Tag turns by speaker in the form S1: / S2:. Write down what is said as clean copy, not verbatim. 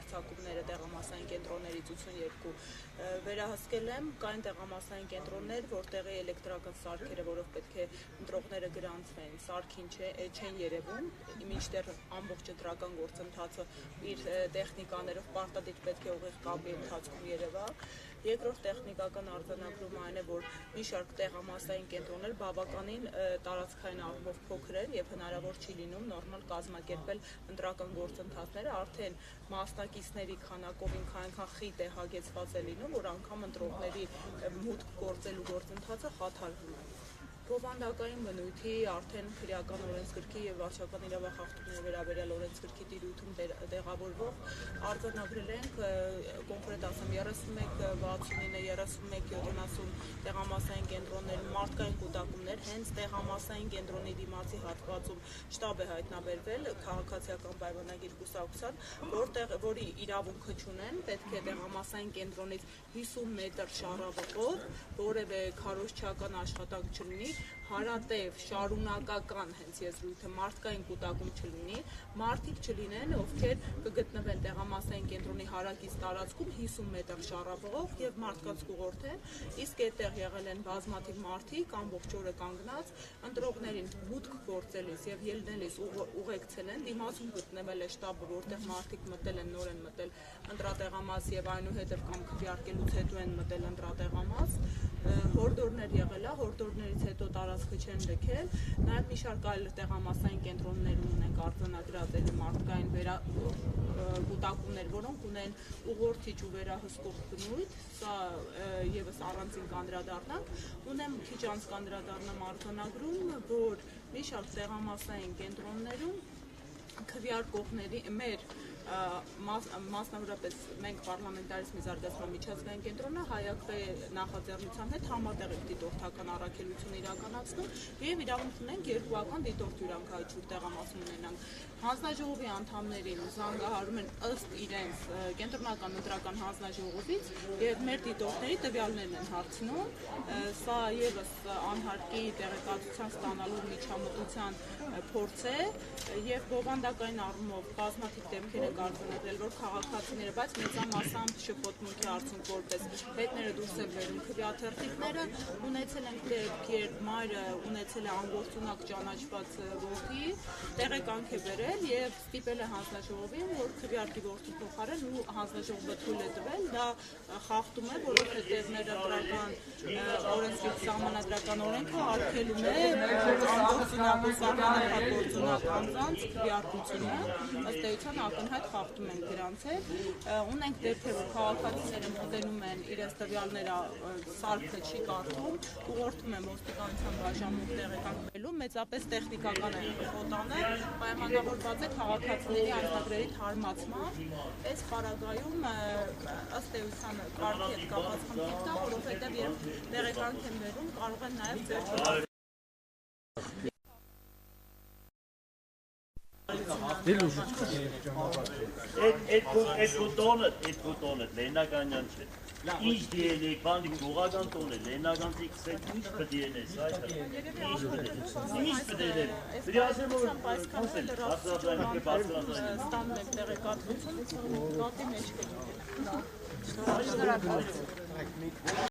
S1: հարձակումները տեղամասային կենտրոններից 82 վերահսկել եմ, կային տեղամասային կենտրոններ, որտեղի էլեկտրական սարքերը, որով պետք է ընտրողները գրանցվեն, սարքին չեն երևում, մինչդեռ ամբողջ ընտրական գործընթացը իր տեխնիկաներով պարտադիր պետք է ուղիղ կապի ընթացքում երևա։ Երկրորդ տեխնիկական արձանագրումը այն է, որ մի շարք տեղամասային կենտրոններ բավականին տարածքային առումով փոքր են եւ հնարավոր չի լինում նորմալ կազմակերպել ընտրական գործընթացները, արդեն մասնակիցների քանակով այնքան խիտ է հագեցված է լինում, որ անգամ ընտրողների մուտք գործելու գործընթացը խաթարվում է։ Բովանդակային բնույթի արդեն քրեական օրենսգրքի եւ վարչական իրավախախտումների վերաբերյալ օրենսգրքի տիրույթում տեղավորվող արձանագրել ենք կոնկրետ ասեմ 3169 3170 տեղամասային կենտրոններում մարդկային կուտակումներ հենց տեղամասային կենտրոնի դիմացի հատվածում շտաբ է հայտնաբերվել քաղաքացիական պայմանագիր կուսակցության, որի իրավունքը չունեն, պետք է տեղամասային կենտրոնից 50 մետր շառավղով որևէ քարոզչական աշխատանք չլինի, հարատև, շարունակական հենց եզրույթը մարդկային կուտակում չլինի, մարդիկ չլինեն, ովքեր կգտնվեն տեղամասային կենտրոնի հարակից տարածքում 50 մետր շառավղով եւ մարդկանց կուղորթեն, իսկ այդտեղ եղել են բազմաթիվ մարդիկ, ամբողջ օրը կանգնած, ընտրողներին մուտք գործելիս եւ ելնելիս ուղեկցել են, դիմացում գտնվել է շտաբը, որտեղ մարդիկ մտել են, նոր են մտել ընտրատեղամաս եւ այնուհետեւ կամ քվեարկելուց հետո են մտել ընտրատեղամաս, հորդորներ եղել է, հորդորներից հետո տարածքը չեն լքել, նաև մի շարք այլ տեղամասային կենտրոններում ունենք արձանագրած մարդկային կուտակումներ, որոնք ունեն ուղղորդիչ ու վերահսկող բնույթ, սա եւս առանցին կանդրադառնանք, ունեմ քիչ անց կանդրադառնամ արձանագրում, որ մի շարք տեղամասային կենտրոններում քվեարկողների մեր մասնավորապես մենք պարլամենտարիզմի զարգացման միջազգային կենտրոնը հայակվե նախաձեռնության հետ համատեղ դիտորդական առաքելություն իրականացնում եւ իրավունք ունենք երկուական դիտորդ հյուրանքայություն տեղամասում ունենանք։ Հանձնաժողովի անդամներին զանգահարում են ըստ իրենց կենտրոնական ընտրական հանձնաժողովից եւ մեր դիտորդների տվյալներն են հարցնում, սա եւս անհարկի տեղեկատվության ստանալու միջամտության փորձ է եւ բովանդակային առումով բազմաթիվ դեպքեր են արձանագրել, որ քաղաքացիները, բայց մեծամասամբ շփոթմունքի արդյունք որպես հետները դուրս են բերում քվեաթերթիկները, ունեցել ենք դեպք, երբ մայրը ունեցել է անգործունակ ճանաչված որդի, տեղեկանք է բերել եւ ստիպել է հանձնաժողովին, որ քվեարկի որդի փոխարեն ու հանձնաժողովը թույլ է տվել, դա խախտում է, որովհետեւ մեր ընտրական օրենսգրքի սահմանադրական օրենքը արգելում է անգործունակ ու սահմանափակորձունակ անձանց քվեարկությունը, ըստ էության ակնհայտ խախտում են դրանց հետ։ Ունենք դեպքեր, որ քաղաքացիները մոտենում են իրենց տվյալները սարքը չի կարդում, ուղղորդում են ոստիկանության բաժանմունք տեղեկանքվելու, մեծապես տեխնիկական է խոտանը, պայմանավորված է քաղաքացիների անձնագրերի թարմացմամբ, այս պարագայում ըստ էության կարգի հետ կապված խնդիր կա, որովհետև երբ տեղեկանք են բերում, կարող են նաև ձեռք
S2: Այդ տոնը Լեննականյան չէ։ Ինչ դիել եք, բանդիկ գողական տոն է, Լեննականցի քսեք, ինչ պդիել ես, այդ ինչ պդիել է։ Դրի ասեմ, որ կոնսել,
S1: ստանում եք տեղեկատվություն, գատի մեջ կլինի։